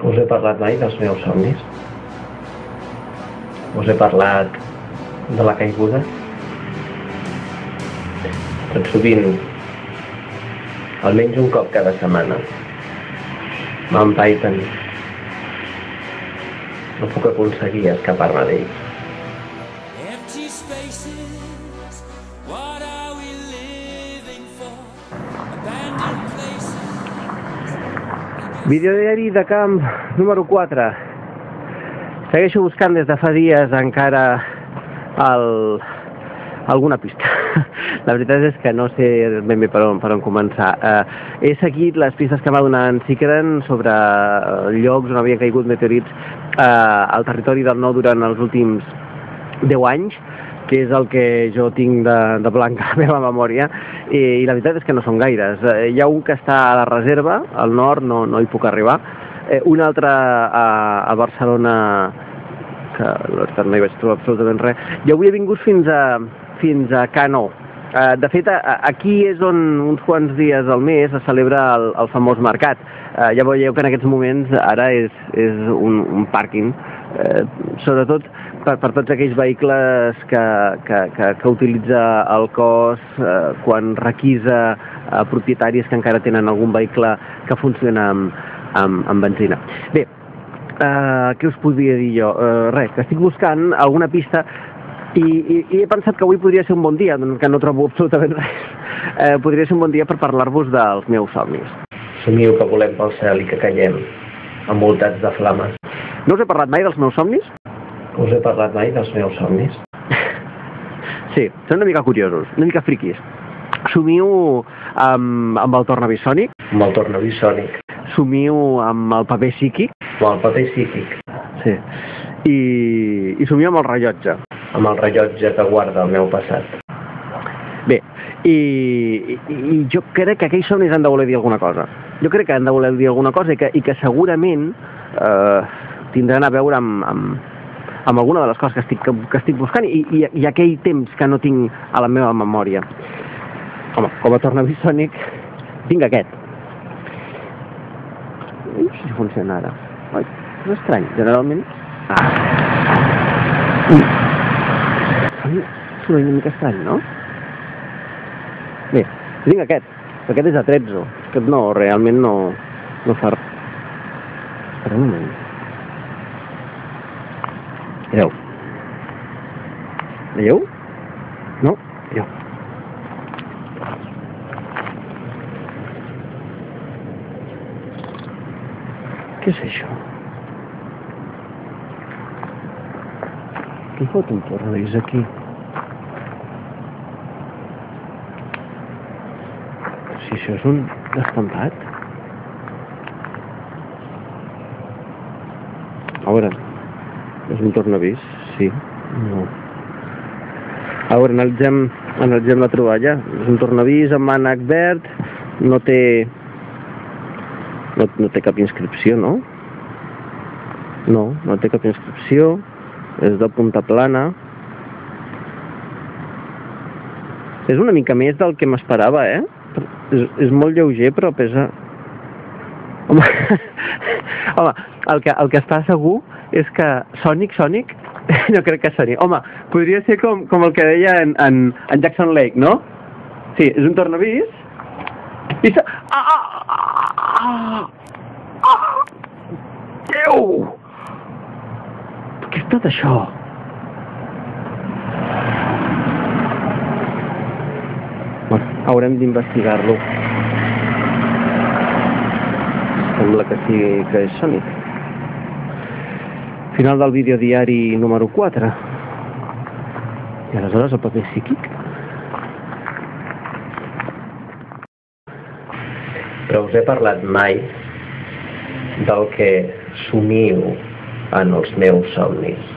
Us he parlat mai dels meus somnis? Us he parlat de la caiguda? Tot sovint, almenys un cop cada setmana, m'empaiten. No puc aconseguir escapar-me d'ells. Videodiari de camp número 4. Segueixo buscant des de fa dies encara alguna pista. La veritat és que no sé ben bé per on començar. He seguit les pistes que m'ha donat en Ciqueren sobre llocs on havia caigut meteorits al territori del nord durant els últims 10 anys, que és el que jo tinc de blanc a la meva memòria, i la veritat és que no són gaires. Hi ha un que està a la reserva, al nord, no hi puc arribar. Un altre a Barcelona, que la veritat no hi vaig trobar absolutament res. Jo avui he vingut fins a Cano. De fet, aquí és on uns quants dies al mes es celebra el famós mercat. Ja veieu que en aquests moments ara és un pàrquing, sobretot per tots aquells vehicles que utilitza el cos quan requisa propietaris que encara tenen algun vehicle que funciona amb benzina. Bé, què us podria dir jo? Res, que estic buscant alguna pista i he pensat que avui podria ser un bon dia, que no trobo absolutament res. Podria ser un bon dia per parlar-vos dels meus somnis. Somiu que volem pel cel i que caiem, envoltats de flames. No us he parlat mai dels meus somnis? Us he parlat mai dels meus somnis? Sí, són una mica curiosos, una mica friquis. Somio amb el tornavisònic. Amb el tornavisònic. Somio amb el paper psíquic. Amb el paper psíquic. Sí. I somio amb el rellotge. Amb el rellotge que guarda el meu passat. Bé, i jo crec que aquells somnis han de voler dir alguna cosa. Jo crec que han de voler dir alguna cosa i que segurament tindran a veure amb alguna de les coses que estic buscant i aquell temps que no tinc a la meva memòria. Home, com a tornavisònic tinc aquest. No sé si funciona ara. Oi, és estrany, generalment. És una mica estrany, no? Bé, tinc aquest. Aquest és a 13. Aquest no, realment no fa res. Espera un moment. Veieu? Veieu? No? Veieu? Què és això? Què fot un tornavís aquí? Si això és un estampat? A veure, és un tornavís? Sí. No. A veure, analitzem la troballa. És un tornavís amb mànec verd, no té cap inscripció, no? No té cap inscripció, és de punta plana. És una mica més del que m'esperava, És molt lleuger, però pesa... Home, el que està segur és que Sonic, no crec que soni. Home, podria ser com el que deia en Jackson Lake, no? Sí, és un tornavís. I Déu! Què és tot això? Bueno, haurem d'investigar-lo. Sembla que sí que és Sonic. Final del videodiari número 4. I aleshores el paper psíquic? Però us he parlat mai del que somio en els meus somnis.